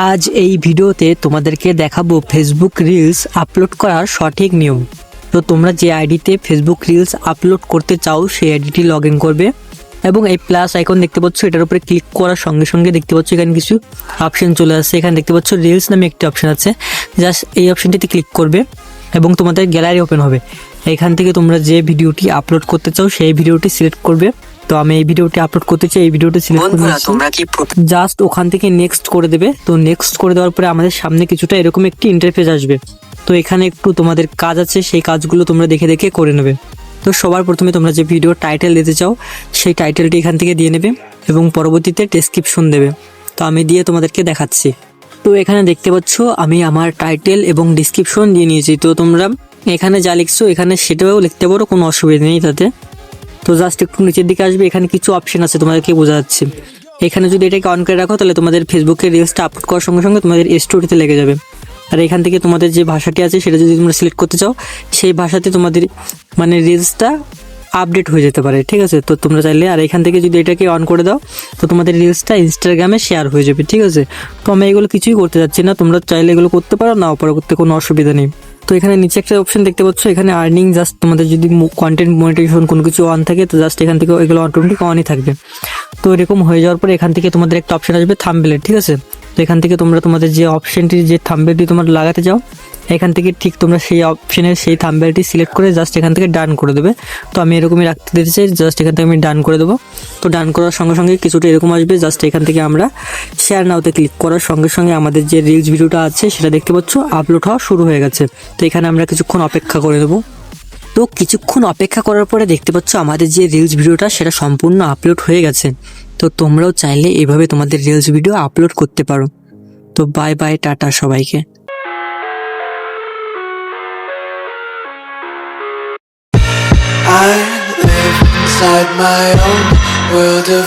আজ এই ভিডিওতে তোমাদেরকে দেখাবো ফেসবুক রিলস আপলোড করার সঠিক নিয়ম। তো তোমরা যে আইডিতে ফেসবুক রিলস আপলোড করতে চাও সেই আইডিটি লগ ইন করবে এবং এই প্লাস আইকন দেখতে পাচ্ছ, এটার উপরে ক্লিক করার সঙ্গে সঙ্গে দেখতে পাচ্ছ এখানে কিছু অপশন চলে আসছে। এখানে দেখতে পাচ্ছ রিলস নামে একটি অপশন আছে, জাস্ট এই অপশনটিতে ক্লিক করবে এবং তোমাদের গ্যালারি ওপেন হবে। এখান থেকে তোমরা যে ভিডিওটি আপলোড করতে চাও সেই ভিডিওটি সিলেক্ট করবে। তো আমি এই ভিডিওটি আপলোড করতে চাই, এই ভিডিওটি সিলেক্ট করে জাস্ট ওখান থেকে নেক্সট করে দেবে। তো নেক্সট করে দেওয়ার পরে আমাদের সামনে কিছুটা এরকম একটি ইন্টারফেস আসবে। তো এখানে একটু তোমাদের কাজ আছে, সেই কাজগুলো তোমরা দেখে দেখে করে নেবে। তো সবার প্রথমে তোমরা যে ভিডিও টাইটেল দিতে চাও সেই টাইটেলটি এখান থেকে দিয়ে নেবে এবং পরবর্তীতে ডেসক্রিপশন দেবে। তো আমি দিয়ে তোমাদেরকে দেখাচ্ছি। তো এখানে দেখতে পাচ্ছ আমি আমার টাইটেল এবং ডেসক্রিপশন দিয়ে নিয়েছি। তো তোমরা এখানে যা লিখছো এখানে সেটাও লিখতে পারো, কোনো অসুবিধা নেই তাতে। তো জাস্ট একটু নিচের দিকে আসবে, এখানে কিছু অপশন আছে তোমাদেরকে বোঝা যাচ্ছে। এখানে যদি এটাকে অন করে রাখো তাহলে তোমাদের ফেসবুকের রিলসটা আপলোড করার সঙ্গে সঙ্গে তোমাদের স্টোরিতে লেগে যাবে। আর এখান থেকে তোমাদের যে ভাষাটি আছে সেটা যদি তোমরা সিলেক্ট করতে চাও সেই ভাষাতে তোমাদের রিলসটা আপডেট হয়ে যেতে পারে, ঠিক আছে। তো তোমরা চাইলে আর এখান থেকে যদি এটাকে অন করে দাও তো তোমাদের রিলসটা ইনস্টাগ্রামে শেয়ার হয়ে যাবে, ঠিক আছে। তো আমি এগুলো কিছুই করতে যাচ্ছি না, তোমরা চাইলে এগুলো করতে পারো, নাও পারো, করতে কোনো অসুবিধা নেই। তো এখানে নিচে একটা অপশন দেখতে পাচ্ছ, এখানে আর্নিং, জাস্ট তোমাদের যদি কন্টেন্ট মনিটাইজেশন কোনো কিছু অন থাকে তো জাস্ট এখান থেকে এগুলো অটোমেটিক অনই থাকবে। তো এরকম হয়ে যাওয়ার পরে এখান থেকে তোমাদের একটা অপশন আসবে থাম্বনেল, ঠিক আছে। তো এখান থেকে তোমরা তোমাদের যে অপশনটি, যে থাম্বনেলটি তোমরা লাগাতে চাও এখান থেকে ঠিক তোমরা সেই অপশনের সেই থাম্বনেলটি সিলেক্ট করে জাস্ট এখান থেকে ডান করে দেবে। তো আমি এরকমই রাখতে দিতে চাই, জাস্ট এখান থেকে আমি ডান করে দেবো। তো ডান করার সঙ্গে সঙ্গে কিছুটা এরকম আসবে, জাস্ট এখান থেকে আমরা শেয়ার নাওতে ক্লিক করার সঙ্গে সঙ্গে আমাদের যে রিলস ভিডিওটা আছে সেটা দেখতে পাচ্ছ আপলোড হওয়া শুরু হয়ে গেছে। তো এখানে আমরা কিছুক্ষণ অপেক্ষা করে দেবো। তো কিছুক্ষণ অপেক্ষা করার পরে দেখতে পাচ্ছ আমাদের যে রিলস ভিডিওটা সেটা সম্পূর্ণ আপলোড হয়ে গেছে। তো তোমরাও চাইলে এভাবে তোমাদের রিলস ভিডিও আপলোড করতে পারো। তো বাই বাই, টাটা সবাইকে। I live inside my own world of